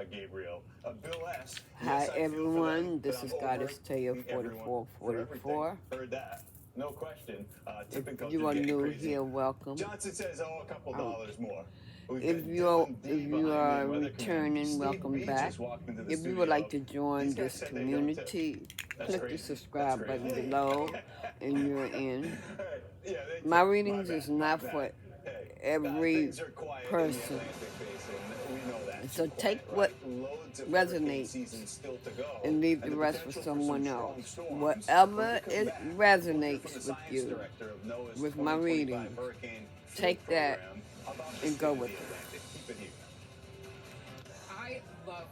Gabriel. Bill S. Hi Yes, everyone, this is Goddess Taya 4444. Heard that. No question. If you are new here, welcome. Johnson says, oh, a couple dollars more. If you are returning, welcome back. If you would like to join this community, click the subscribe button below and you're in. My readings is not for every person. So take what resonates and leave the rest for someone else. Whatever it resonates with you, with my reading, take that and go with it.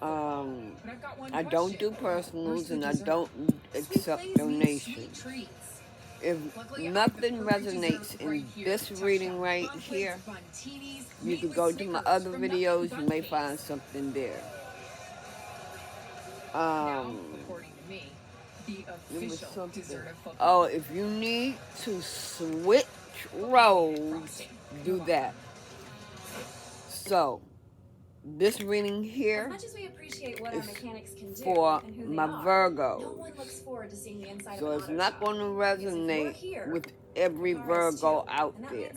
I don't do personals and I don't accept donations. If nothing resonates in this reading right here, you can go to my other videos, you may find something there. Oh, if you need to switch roles, do that. So, this reading here is for my Virgo. So it's not going to resonate with every Virgo out there.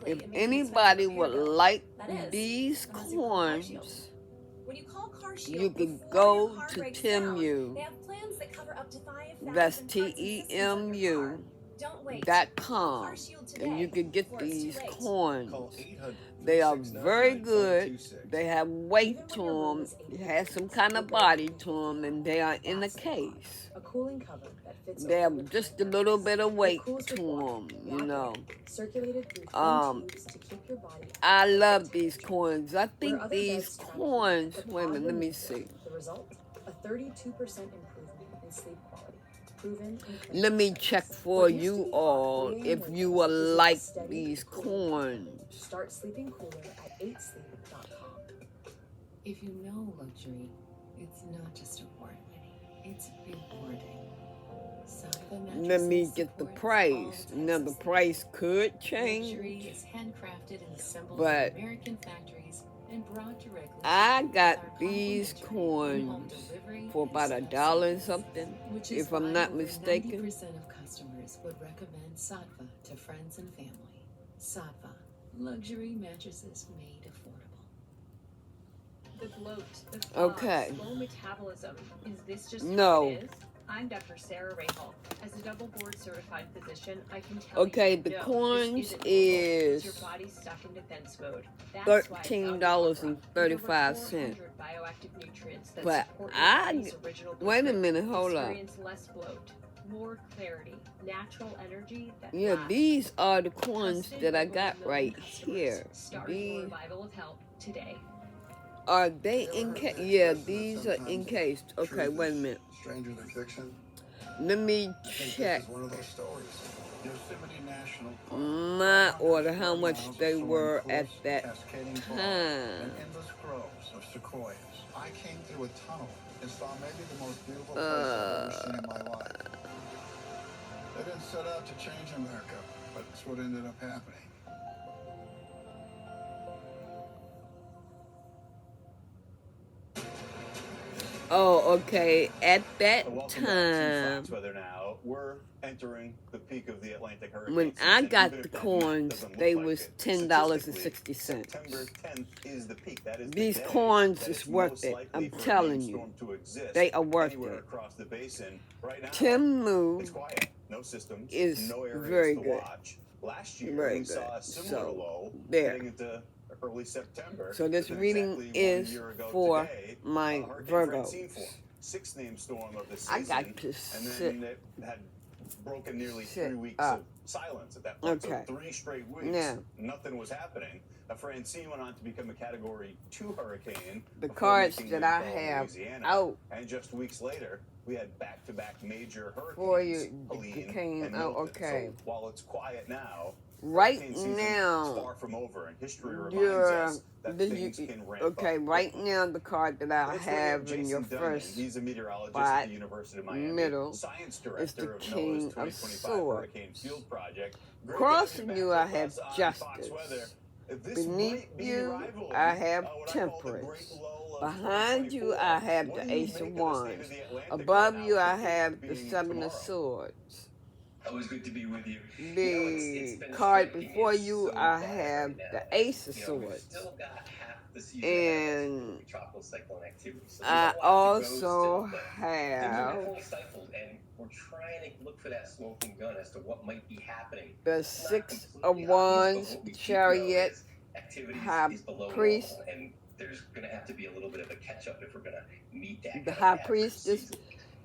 If anybody would like these coins, you can go to Temu. That's TEMU.com, and you can get these coins. They are very good. They have weight to them. It has some kind of body to them, and they are in a case. They have just a little bit of weight to them, you know. I love these coins. I think these coins, wait a minute, let me see. The result, a 32% improvement in sleep quality. Let me check for you all if you will like these coins. Start sleeping cooler at 8sleep.com. If you know luxury, it's not just affordability, it's rewarding. Let me get the price. Now the price could change, but I got these coins for about $1 and something, if I'm not mistaken. 90% of customers would recommend Sattva to friends and family. Sattva, luxury mattresses made affordable. The bloat, the okay. Slow metabolism. Is this just no. How it is? I'm Dr. Sarah Rahal. As a double board certified physician, I can tell okay, you the no, coins is your body's stuck in defense mode. $13.35. But wait a minute, hold up. Less bloat, more clarity, natural energy that yeah, these are the coins that I got right here. These revival of health today. Are they encased? Yeah, these are encased. Okay, wait a minute. Stranger than fiction. Let me check one of those stories. Yosemite National Park. My order, how much they were at that time. And endless groves of sequoias. I came through a tunnel and saw maybe the most beautiful place I've ever seen in my life. They didn't set out to change America, but it's what ended up happening. Oh, okay. At that time, we're entering the peak of the Atlantic hurricane when I got the coins, they was $10.60. September 10th is the peak. That is these coins is worth it. I'm telling you, they are worth it. Temu is very good. Last year, very we good. saw a similar low there. Into early September. So this reading is for my Virgo. Sixth name storm of the season, I got to sit. And then it had broken nearly 3 weeks of silence at that point. Okay. So 3 straight weeks, nothing was happening. Francine went on to become a Category 2 hurricane. The cards that I have out. And just weeks later, we had back-to-back major hurricanes. For you, became out. Okay. So while it's quiet now, right now, far from over, and history reminds us that things can ramp up. Right now, the card that I have in your first he's a meteorologist at the University of Miami, middle science is director the of King NOAA's of 2025 Swords. Hurricane Field Project. Crossing you, I have Justice. Beneath you, I have Temperance. Behind you, I have the Ace of Wands. Above you, I have the Seven of Swords. Always good to be with you. The card before you, I have the Ace of Swords. And I also have we're trying to look for that smoking gun as to what might be happening. the Six of Wands, Chariot, High Priest, and there's going to have to be a little bit of a catch up if we're going to meet that. the High Priestess,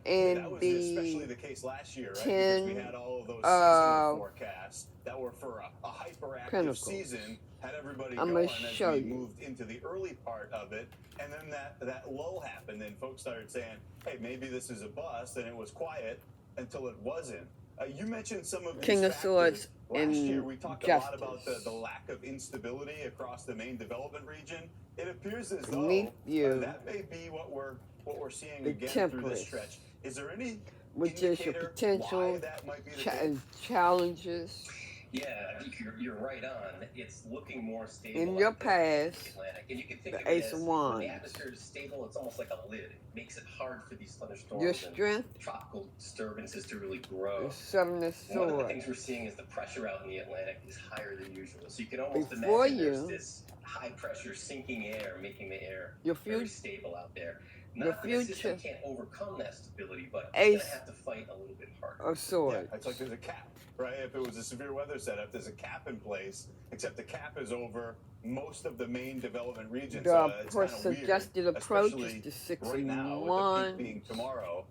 and that was the especially the case last year, right? 10 because we had all of those seasonal forecasts that were for a hyperactive Pentacles. season, had everybody I'm going gonna as show we you. moved into the early part of it, and then that lull happened, and folks started saying, "Hey, maybe this is a bust," and it was quiet until it wasn't. You mentioned some of these King of factors. Swords Last and year, we talked Justice. a lot about the lack of instability across the main development region. It appears as Beneath though you, that may be what we're seeing the again through Temperance, this stretch. Is there any which is your indicator potential why that might be the case? challenges Yeah, I think you're right on. It's looking more stable in your out there in past. the Atlantic. And you can think The of it Ace as of when Wands. the atmosphere is stable, it's almost like a lid. It makes it hard for these thunderstorms Your and strength, tropical disturbances to really grow. the Seven of One of the Swords. things we're seeing is the pressure out in the Atlantic is higher than usual. So you can almost Before imagine there's you, this high pressure sinking air making the air your very future, stable out there. your Not that the system future can't overcome that stability, but it's Ace going to have to fight a little bit harder. of Swords. Yeah, it's like there's a cap, right? If it was a severe weather setup, there's a cap in place, except the cap is over most of the main development regions. The It's kind of suggested weird, approach especially is the Six right of now, with the Wands. peak being tomorrow.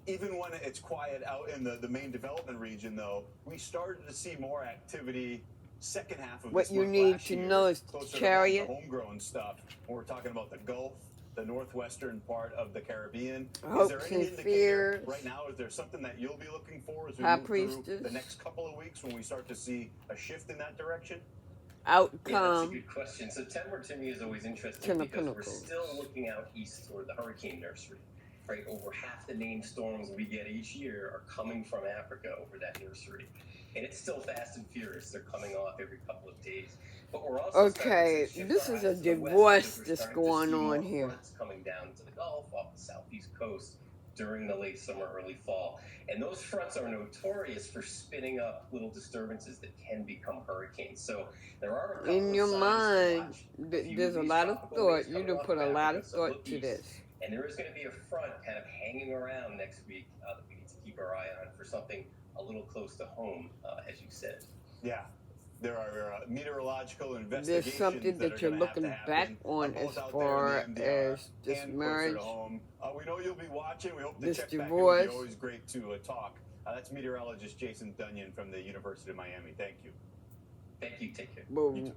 Even when it's quiet out in the main development region, though, we started to see more activity second half of What this you month need last to year, know is closer to Chariot, the homegrown stuff. When we're talking about the Gulf, the northwestern part of the Caribbean. Is Hopes there any and indicator fears, right now? Is there something that you'll be looking for as we High move through Priestess, the next couple of weeks when we start to see a shift in that direction? Yeah, that's a outcome, good question. September to me is always interesting Ten of because we're Pentacles. still looking out east toward the hurricane nursery. Right, over half the named storms we get each year are coming from Africa over that nursery, and it's still fast and furious. They're coming off every couple of days. But we're also Okay, this is a divorce that's going on here. Fronts coming down to the Gulf off the southeast coast during the late summer, early fall, and those fronts are notorious for spinning up little disturbances that can become hurricanes. So there are a couple In of your signs to mind, watch. there's a lot of thought. You done put a lot of thought to this. And there is going to be a front kind of hanging around next week that we need to keep our eye on for something a little close to home, as you said. Yeah. There are meteorological There's investigations something that that are you're gonna have looking to happen, back on both as out far there in the MDR as this and closer marriage, to home. We know you'll be watching. We hope to this check back. It would divorce. be always great to talk. That's meteorologist Jason Dunyan from the University of Miami. Thank you. Thank you. Take care. Well, You too.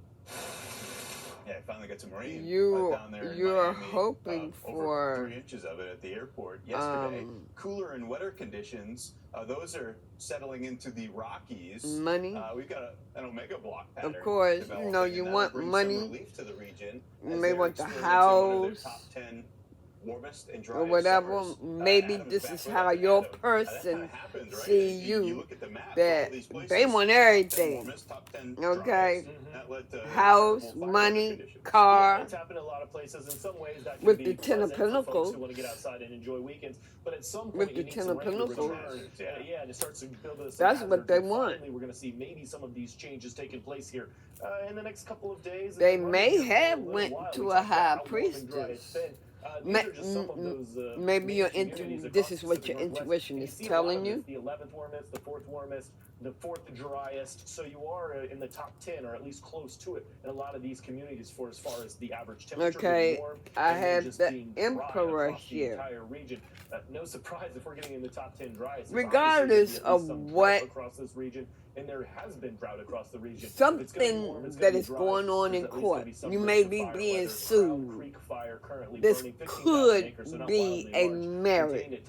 Yeah, finally got some rain down there in you're Miami. hoping Over for 3 inches of it at the airport yesterday. Cooler and wetter conditions. Those are settling into the Rockies. money. We've got an omega block pattern. Of course, you developing, know, and you that'll want bring some money. relief to the region You as may they're want the experiencing one of their house top 10 warmest and or driest whatever. summers. Maybe Adam this back is with how us. your Adam, that person kinda happens, right? see You you, look at the map, all that these places, they want top 10 everything. warmest, top 10 Okay? driest. That led to House, terrible fire money, conditions. car. It's happened in a lot of places. In some ways, that can With be the Ten of pleasant for folks Pentacles. who want to get outside and enjoy weekends. But at some point, With you the need Ten some of rain to Pentacles. return. Yeah. And it starts to build us. That's what they want. Finally, we're going to see maybe some of these changes taking place here in the next couple of days. They And we're may running here for have a little went while. to We a talked about high how warm and dry priestess. it's been. These Ma- are just some of those, maybe main your communities this across is the what Pacific your Northwest. intuition And is see a lot of telling this, you. the 11th warmest, the 4th warmest, the 4th driest. So you are in the top 10 or at least close to it in a lot of these communities for as far as the average temperature. Okay, being warm, I and then have just the being dry Emperor across the here. entire region. No surprise if we're getting in the top 10 driest. Regardless of what across this region, and there has been drought across the region. something that is going on in court, you may be being sued. This could be a marriage.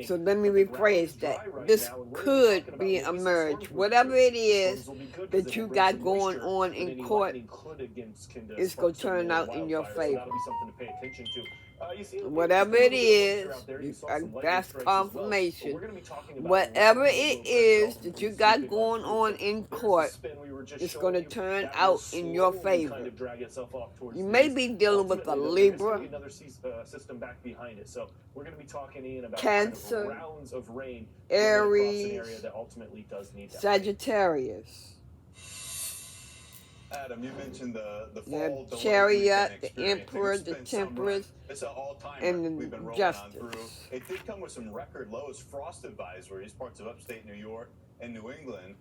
So let me rephrase that. This could be a marriage. Whatever it is that you got going on in court, it's going to turn out in your favor. That'll be something to pay attention to. You see, Whatever it is, that's confirmation. Whatever it is that you got going on in court, it's going to turn out in your favor. You may be dealing with a Libra, Cancer, Aries, Sagittarius. Adam, you mentioned the fall The Chariot, the Emperor, the Temperance, it's an all-timer and we've the been rolling Justice. on through. It did come with some record lows, frost advisories, parts of upstate New York and New England.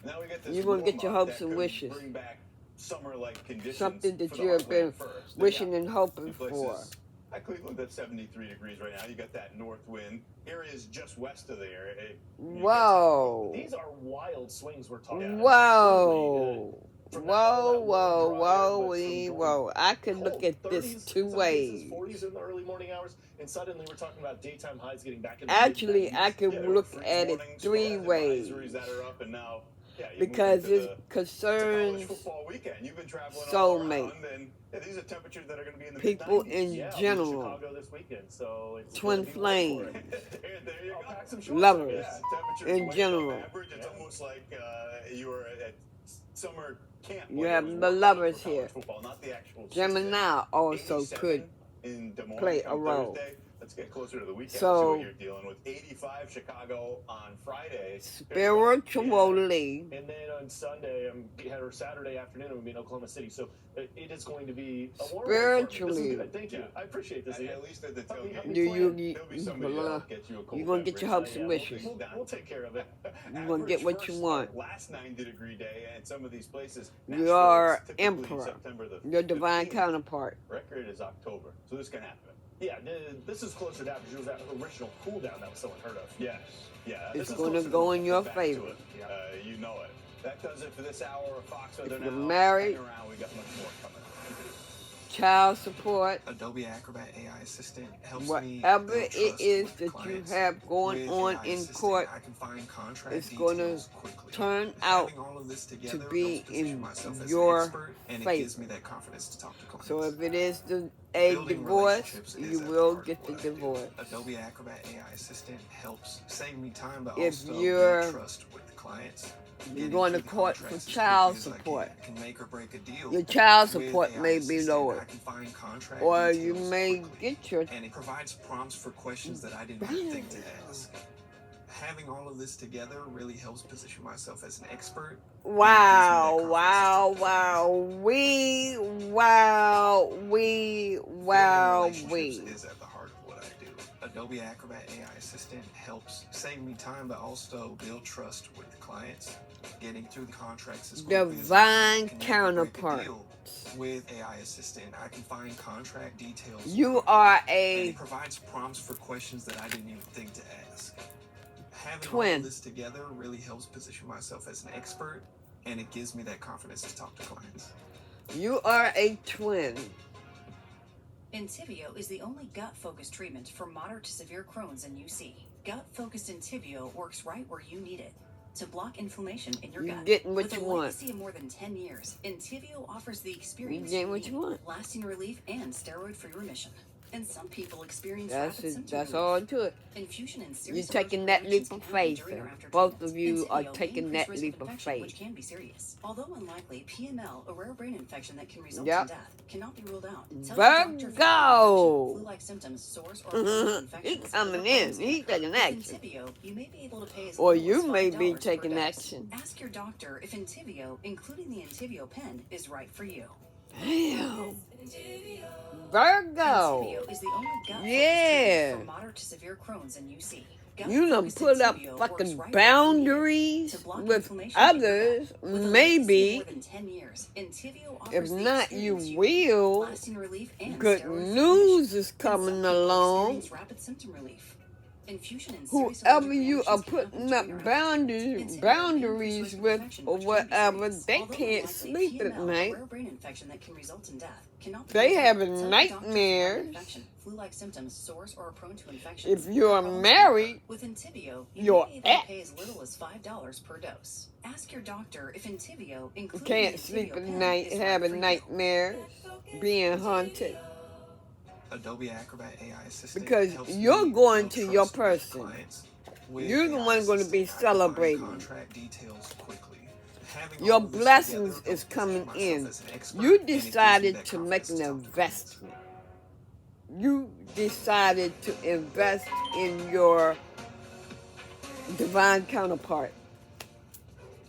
Now we get this. You're going to get your hopes and wishes. Bring back summer-like conditions. Something that you have been wishing and hoping for. At Cleveland, that's 73 degrees right now. You got that north wind. Areas just west of the area. Whoa. These are wild swings we're talking about. Whoa. Whoa. I could look at this two ways. 40s in the early morning hours, and suddenly we're talking about daytime highs getting back in the Actually, I could look at it three ways. Because it concerns soulmates, people in general, twin flames, lovers in general. It's almost like you were at summer camp. You have the lovers here. Gemini also could play a role. Let's get closer to the weekend. So, see what you're dealing with. 85 Chicago on Friday. Spiritually. And then on Sunday, or Saturday afternoon, I'm going to be in Oklahoma City. So it is going to be a warm spiritually. Thank you. I appreciate this. At least at the tailgate. You're going to get your hopes and wishes. We'll take care of it. You're going to get what you want. Last 90-degree day and some of these places. Your emperor. Your divine counterpart. Record is October. So this can happen. Yeah, this is closer to average. It was that original cool down that was so unheard of. Yes. Yeah. It's going to go in your favor. You know it. That does it for this hour of Fox. If you're married, we got much more coming. Child support, Adobe Acrobat AI Assistant helps whatever it is that you have going on in court, it's going to turn out to be in your favor. So if it is a divorce, you will get the divorce. Adobe Acrobat AI Assistant helps save me time, but if also you're build trust with clients. You're going to court for child support. Can make or break a deal. Your child support may be lower, or you may get your. And it provides prompts for questions that I didn't even think to ask. Having all of this together really helps position myself as an expert. Wow. Is at the heart of what I do. Adobe Acrobat AI Assistant helps save me time, but also build trust with clients. Getting through the contracts is divine counterpart. With AI Assistant, I can find contract details. You are and it provides prompts for questions that I didn't even think to ask. Having all this together really helps position myself as an expert, and it gives me that confidence to talk to clients. You are a twin. Entyvio is the only gut-focused treatment for moderate to severe Crohn's and UC. Gut-focused Entyvio works right where you need it to block inflammation in your gut. Getting what With you a want. legacy of more than 10 years, Entyvio offers the experience Getting what you want. lasting relief and steroid-free remission. And some people experience That's all to it. Infusion and You're taking that leap of faith. Both of you are taking that leap of faith. Which can be serious. Although unlikely, PML, a rare brain infection that can result in death, cannot be ruled out. Virgo! Flu-like symptoms, sores, or He's coming in. He's taking action. You may be able to pay as Or little you as may be $5 taking per dose. action. Ask your doctor if Entyvio, including the Entyvio pen, is right for you. Damn. Virgo. Entyvio is the only gut Yeah. for moderate to severe Crohn's and UC. You done put up fucking boundaries with others, maybe. If not, you will. Good news is coming along. Whoever you are putting up boundaries with or whatever, they can't sleep at night. They having nightmares. If you are married, with Entyvio, your you ex pay as little as $5 per dose. Ask your doctor if Entyvio, including can't the sleep Entyvio at pen, night, is right having for you. nightmares, being haunted. Adobe Acrobat AI assistant because helps you're me going build to trust your with person. clients. With You're the AI one going to be assistant, I can find celebrating. contract details quickly. Having Your all of this blessings together is helps position coming myself in. as an expert, You and it gives me decided that to make confidence an to talk to clients. investment. You decided to invest in your divine counterpart.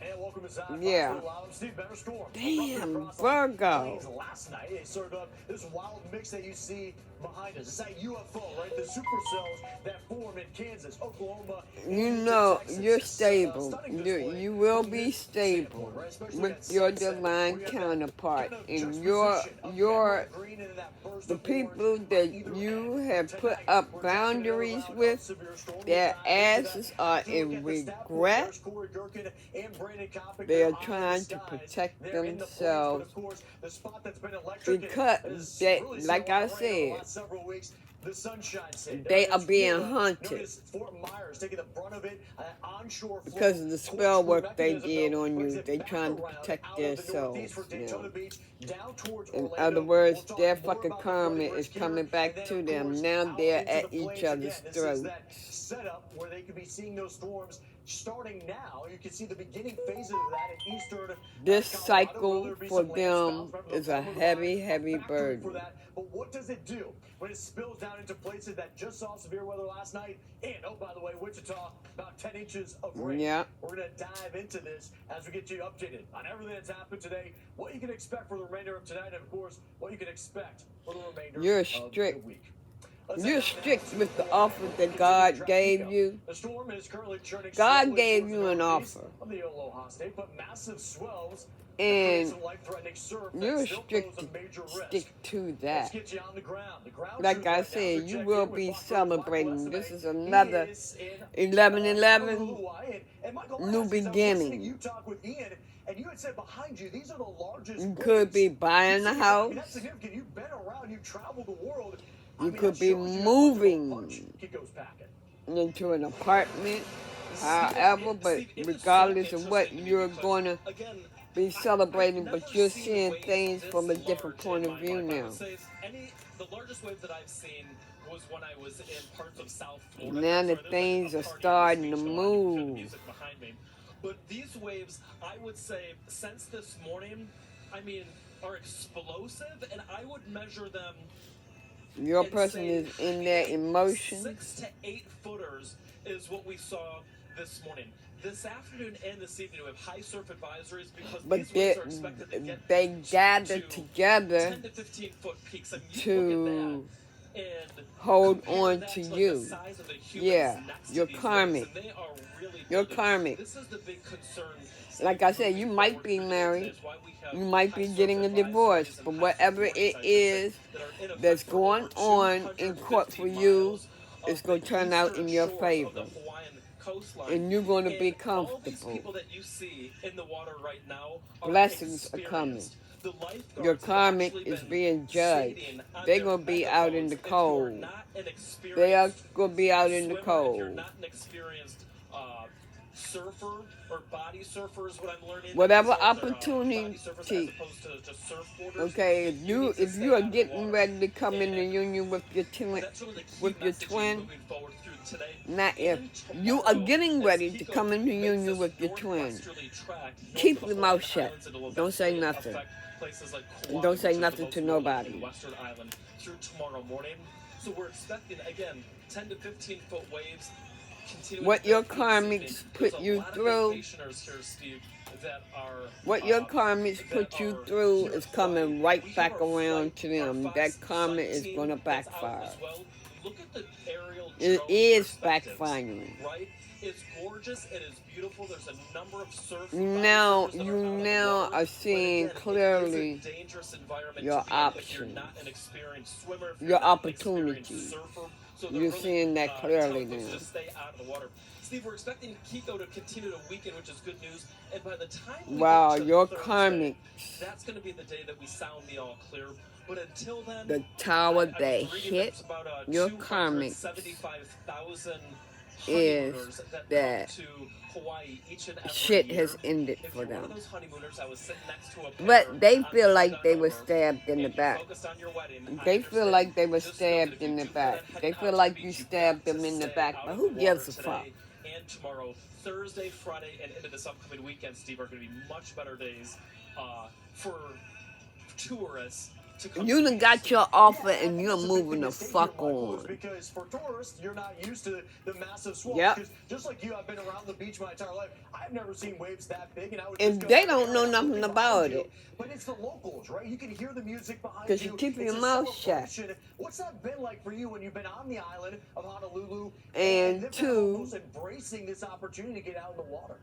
And welcome to Sci-Fi. Yeah. I'm Steve Betterstorm. Damn, Virgo. Last night, it served up this wild mix that you see behind us. It's that UFO, right? The supercells that form in Kansas, Oklahoma, You and know, Texas. you're stable. Stunning display You will from be this stable standpoint, right? Especially with at your sunset, divine we have that counterpart. kind of And juxtaposition of emerald green and then that burst the of orange people on that either you end. have put Tonight, up we're tracking another boundaries round of with, severe storm. their We'll dive into asses that. are As we look in at the stat point, regret. there's Corey Durkin and Brandon Kopic. They They're are high in the trying to skies. protect They're in the points, but themselves of course, the spot that's been electric because is they, really seen like a lot I of rain over the said, last several weeks. The Sunshine State. they There are is being Florida, haunted known as Fort Myers, taking the brunt of it. Onshore because of the spell work they did on brings you. it They back trying to around protect out their of the northeast souls for now. Daytona Beach, down towards In Orlando. other words, We'll talk their more fucking about the karma flooding is risk coming here, back and then, to of them. course, Now out they're into at the each plains other's again. This is that throats. setup where they could be seeing those storms starting now. You can see the beginning phases of that in eastern This Colorado, cycle where there be for some them landspouts. Remember, the is a farmer's heavy, eye, heavy factoring for burden. that. But what does it do when it spills down into places that just saw severe weather last night? And, oh, by the way, Wichita, about 10 inches of rain. Yeah. We're going to dive into this as we get you updated on everything that's happened today, what you can expect for the remainder of tonight, and, of course, what you can expect for the remainder You're of strict. the week. You're strict with the offer that God gave you. The storm is currently churning God slowly gave towards you the an northeast offer. of the Aloha State, but massive swells And some life-threatening surf that you're still strict pose a major to risk. stick to Let's that. get you on the ground. The ground Like truth I right now, said, so you check will in with be Fox News' celebrating. Michael This Estime. is He another is in 11/11, Honolulu, Hawaii. And Michael, new last, as I was listening to beginning. you talk with Ian, and you had said behind you, these are the largest You could be waves buying you've a seen. I mean, house. that's significant. You've been around. You've traveled the world. You that could be shows you how much of a punch moving Kiko's packing. into an apartment. However, but regardless of what you're going to be celebrating, but you're seeing things from a different point of view now. The largest wave that I've seen was when I was in parts of South Florida. Now the things are starting to move. But these waves, I would say, since this morning, I mean, are explosive, and I would measure them. Your person is in their emotions. 6 to 8 footers is what we saw this morning. This afternoon and this evening, we have high surf advisories because But these waves are expected to get they gather to together 10 to 15 foot peaks. I mean, you to look at that and hold compare on that to like you. the size of the humans Yeah, next you're to these karmic. waves, and they are really You're building. karmic. This is the big concern. Like I said, you might be married. You might be getting a divorce. But whatever it is that's going on in court for you, it's going to turn out in your favor. And you're going to be comfortable. Blessings are coming. Your karmic is being judged. They're going to be out in the cold. They are going to be out in the cold. Surfer or body surfer is what I'm learning. Whatever opportunity. Okay, if you are getting ready to come in the union with your twin, not if you are getting ready to come in the union with your twin, keep your mouth shut. Don't say nothing. And don't say nothing to nobody. Western Island through tomorrow morning. So we're expecting again 10 to 15 foot waves. What your karmics put you through, what your karmics put you through is coming right back around to them. That karma is going to backfire. It is backfiring. It's gorgeous. It is beautiful. There's a number of surf. You now are seeing clearly your options, your opportunities. You're seeing that clearly now. Steve, we're expecting Kiko to continue to weaken, which is good news. And by the time your karmic, that's going to be the day that we sound the all clear. But until then, the tower that hit your karmic is honeymooners that that come to Hawaii each and every shit year. has ended If for you're one of them. those honeymooners, I was sitting next to a pair But they on feel the like flight they down were over, stabbed in the and you back. focused on your wedding. I They feel understand. like they were Just know that stabbed if you in the do plan back. on heading They feel out to like the you beach, you've stabbed got them to in the stay back. out But of who the water gives a fuck? today and tomorrow. Thursday, Friday, and into this upcoming weekend, Steve, are going to be much better days for tourists to come. You done got your offer and you're moving the fuck on. Because for tourists, you're not used to the massive swells. Yep. Because just like you, I've been around the beach my entire life. I've never seen waves that big, and I would And just go they out don't there know and nothing look about behind you. it. But it's the locals, right? You can hear the music behind you. Because you keep your It's a mouth shut. celebration. What's that been like for you when you've been on the island of Honolulu And them kind of two, almost embracing this opportunity to get out in the water?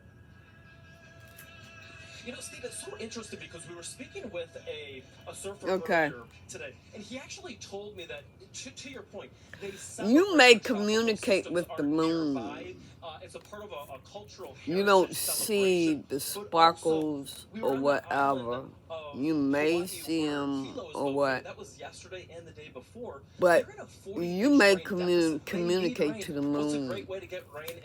You know, Steve, it's so interesting because we were speaking with a surfer okay. earlier today, and he actually told me that, to your point, they you may communicate with the moon. It's a part of a cultural you don't see the sparkles or whatever. You may see them or what. That was yesterday and the day before. But you may communicate to the moon.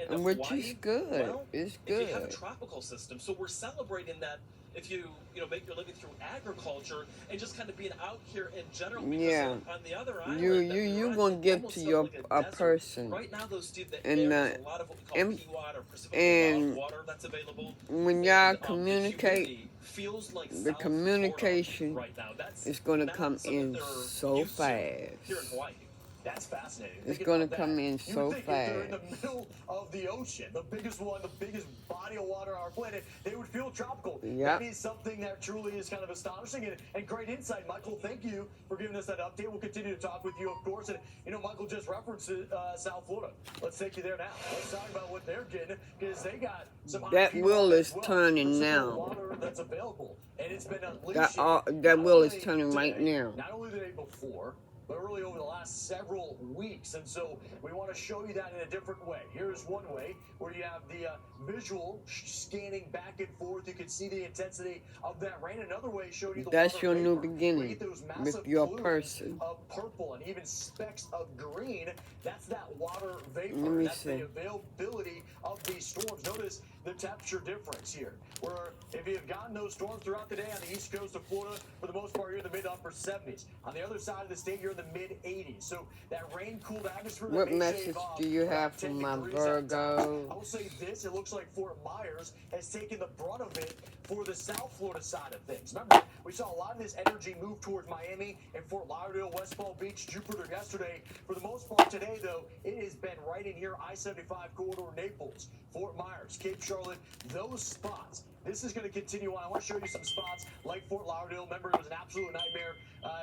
And which is good. Well, it's good. If you have a good. tropical system, so we're celebrating that. If you make your living through agriculture and just kind of being out here in general, because Yeah. on the other island, you gonna give to your a person. Right now, though, Steve, and there's a lot of what we call peawater or Pacific and water that's available. when y'all communicate, feels like the South communication Florida right now. That's is gonna not come something in they're so used to fast. here in Hawaii. That's fascinating. It's Thinking gonna about come that, in you so would think if they're in fast. the middle of the ocean, the biggest one, the biggest body of water on our planet, they would feel tropical. Yep. That is something that truly is kind of astonishing and great insight. Michael, thank you for giving us that update. We'll continue to talk with you, of course. And, Michael just referenced South Florida. Let's take you there now. Let's talk about what they're getting, because they got some That IP wheel is as well. turning There's some now. water that's available, and it's been unleashing. That wheel is turning right now. Not only the day before, but really over the last several weeks. And so we want to show you that in a different way. Here's one way where you have the visual scanning back and forth. You can see the intensity of that rain. Another way showing you the That's water your new vapor. beginning Get those with massive your plumes person. of purple and even specks of green. That's that water vapor. Let me That's see. the availability of these storms. Notice the temperature difference here, where if you've gotten those storms throughout the day on the east coast of Florida, for the most part, you're in the mid to upper 70s. On the other side of the state, you're in the mid 80s. So that rain-cooled atmosphere. What message do you have for my Virgo? I will say this: it looks like Fort Myers has taken the brunt of it for the South Florida side of things. Remember, we saw a lot of this energy move towards Miami and Fort Lauderdale, West Palm Beach, Jupiter yesterday. For the most part today, though, it has been right in here, I-75 corridor, Naples, Fort Myers, Cape Charlotte, those spots. This is going to continue on. I want to show you some spots like Fort Lauderdale. Remember, it was an absolute nightmare.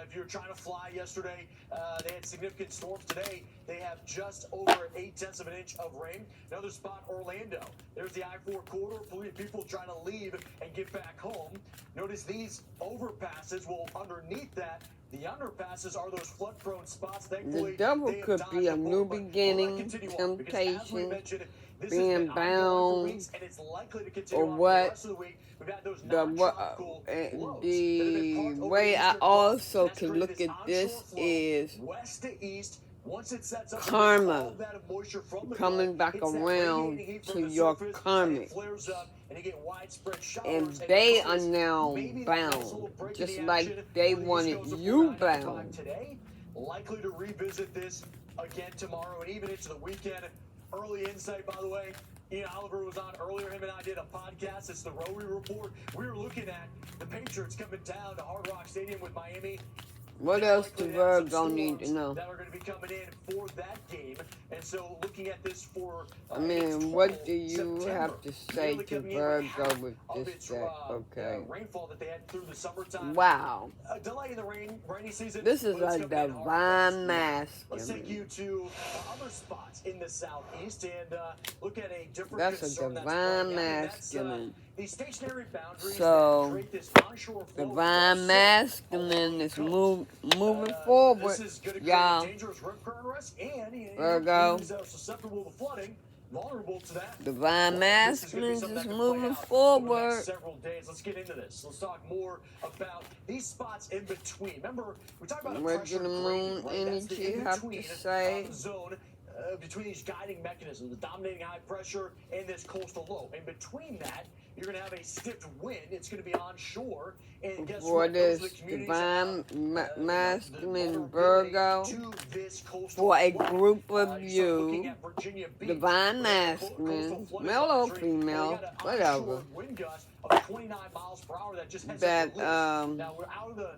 If you were trying to fly yesterday, they had significant storms. Today, they have just over 0.8 of an inch of rain. Another spot, Orlando. There's the I-4 corridor. People trying to leave and get back home. Notice these overpasses. Well, underneath that, the underpasses are those flood-prone spots. Thankfully, The devil could be a new beginning, temptation, being bound, or what. The way I also can look at this is karma coming back around to your karmic. And they are now bound, just like they wanted you bound. Likely to revisit this again tomorrow and even into the weekend. Early insight, by the way. Ian Oliver was on earlier. Him and I did a podcast. It's the Rory Report. We were looking at the Patriots coming down to Hard Rock Stadium with Miami. What else do Virgo need to know? That are going to be coming in for that game. And so looking at this for I mean, what do you have to say to Virgo with this that? Okay. Rainfall that they had through the summertime. Wow. Delay in the rainy season. This is a divine mask. Let's take you to other spots in the southeast and look at a different That's a concern divine masculine. The stationary boundaries So, that create this onshore flow divine masculine is moving forward, this is going to y'all. create dangerous rip current risk and Virgo. that are susceptible to flooding, vulnerable to that. Divine This is gonna be masculine something is that could play moving out over the forward. next several days. Let's get into this. Let's talk more about these spots in between. Remember, we talked about a What pressure do the gradient, moon right? That's the energy have to in-between say? zone. between these guiding mechanisms, the dominating high pressure and this coastal low. In between that, you're going to have a stiff wind. It's going to be onshore. And guess For what? Those are this the communities divine that masculine vulnerability Virgo, to this coastal for a flood. group of You start looking you, at Virginia Beach, divine where they got a coastal masculine, flood male or advisory, and they female, got an whatever, onshore wind gust of 29 miles per hour that just hasn't that released. Now we're out of the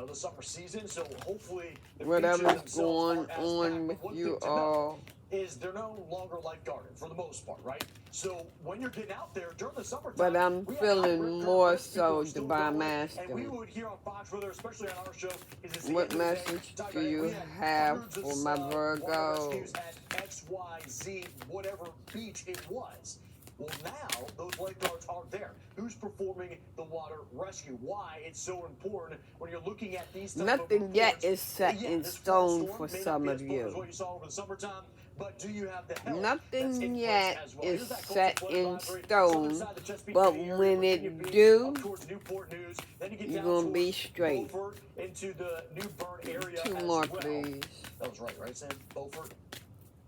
the summer season, so hopefully the whatever's beaches themselves going aren't as on packed. with But one you thing to know all. is they're no longer lifeguarded for the most part, right? So when you're getting out there during the summertime, But I'm we have feeling outright more currents, people so are still divine going, and we masculine. would hear on Fox Weather, especially on our show, is this What the end of the day, message talk do about it. We you had have hundreds of, for my water Virgo? rescues at XYZ, whatever beach it was. Well, now those lifeguards aren't there. Who's performing the water rescue? Why it's so important when you're looking at these type Nothing of yet reports. is set Yeah, in this fall stone storm for may not some be of as potent as you. what you saw over the summertime, but do you have the help that's Nothing in place yet as well? is Here's that coastal set flood in advisory, southern stone, side of the Chesapeake but Bay area, when Virginia it Beach, do, up towards Newport News, then you get you're down gonna be towards straight. Beaufort into the New Bern area Two as more, well. please. That was right, Sam? Beaufort?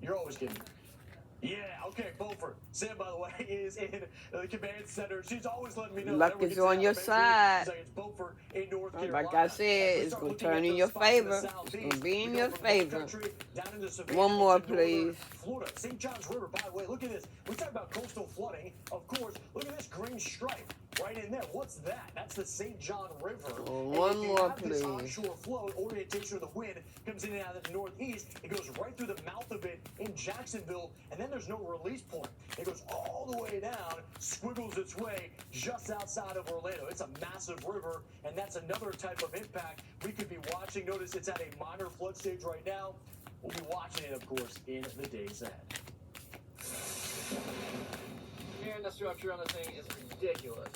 You're always kidding me. Yeah, okay, Beaufort. Sam, by the way, is in the command center. She's always letting me know. Luck is on your side. She's like, it's Beaufort in North Carolina. Like I said, it's going to turn in your favor. It's going to be in your favor. One more, please. Florida, St. John's River, by the way, look at this. We talk about coastal flooding. Of course, look at this green stripe right in there. What's that? That's the St. John River. One more, please. This onshore flow, orientation of the wind comes in and out of the northeast. It goes right through the mouth of it in Jacksonville, and then there's no release point. It goes all the way down, squiggles its way just outside of Orlando. It's a massive river, and that's another type of impact we could be watching. Notice it's at a minor flood stage right now. We'll be watching it, of course, in the days ahead. And the structure on the thing is ridiculous.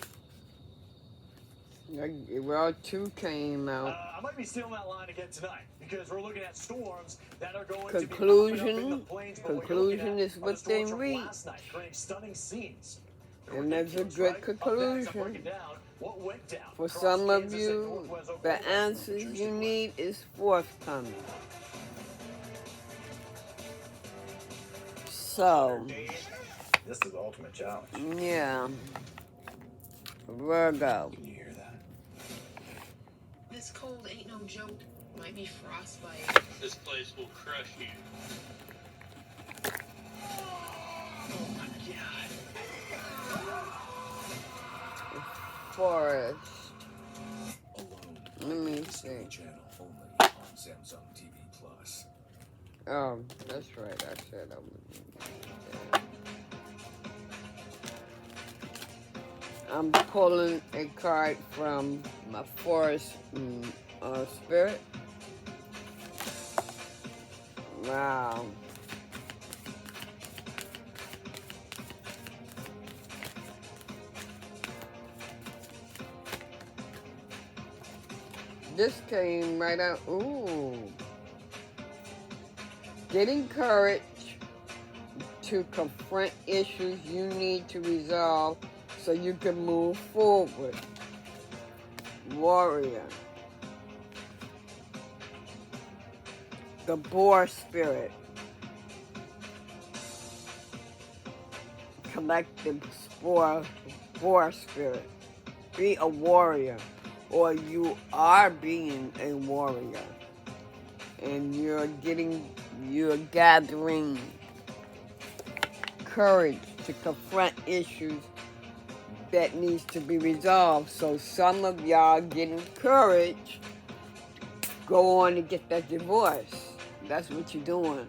Well, two came out. I might be stealing that line again tonight because we're looking at storms that are going Conclusion, to be in the plains. conclusion is within reach. Creating stunning scenes. And that's a good conclusion. For some of you, the answers you need is forthcoming. So, this is the ultimate challenge. Yeah. Virgo. Can you hear that? This cold ain't no joke. Might be frostbite. This place will crush you. Oh my god. Forest. Alone. Let me see. Channel only on Samsung TV Plus. Oh, that's right. I said I would. I'm pulling a card from my forest spirit. Wow. This came right out. Ooh. Getting courage to confront issues you need to resolve so you can move forward. Warrior. The boar spirit. Collective boar spirit. Be a warrior, or you are being a warrior. And you're gathering courage to confront issues that needs to be resolved. So some of y'all getting courage, go on and get that divorce. That's what you're doing.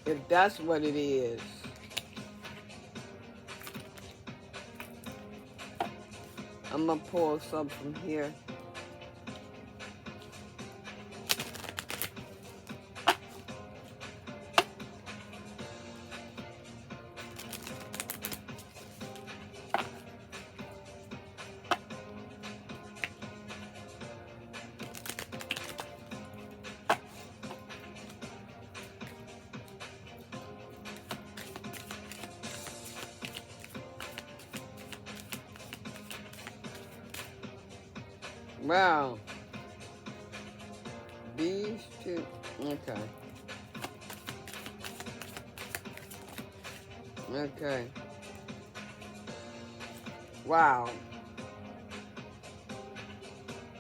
If that's what it is. I'm gonna pull some from here. Wow. These two. Okay. Okay. Wow.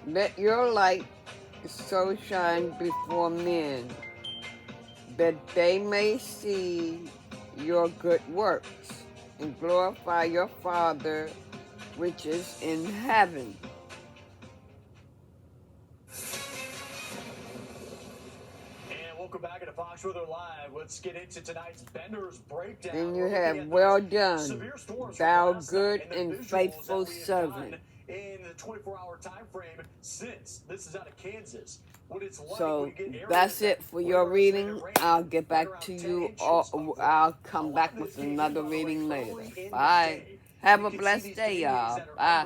Let your light so shine before men, that they may see your good works and glorify your Father which is in heaven. Welcome back to Fox Weather Live. Let's get into tonight's Bender's Breakdown. Then you have, well done, thou good and faithful servant. In the 24-hour time frame since this is out of Kansas. What it's like so that's it for your reading. I'll get back to you, or I'll come back with another reading later. Bye. Have a blessed day, y'all. Bye.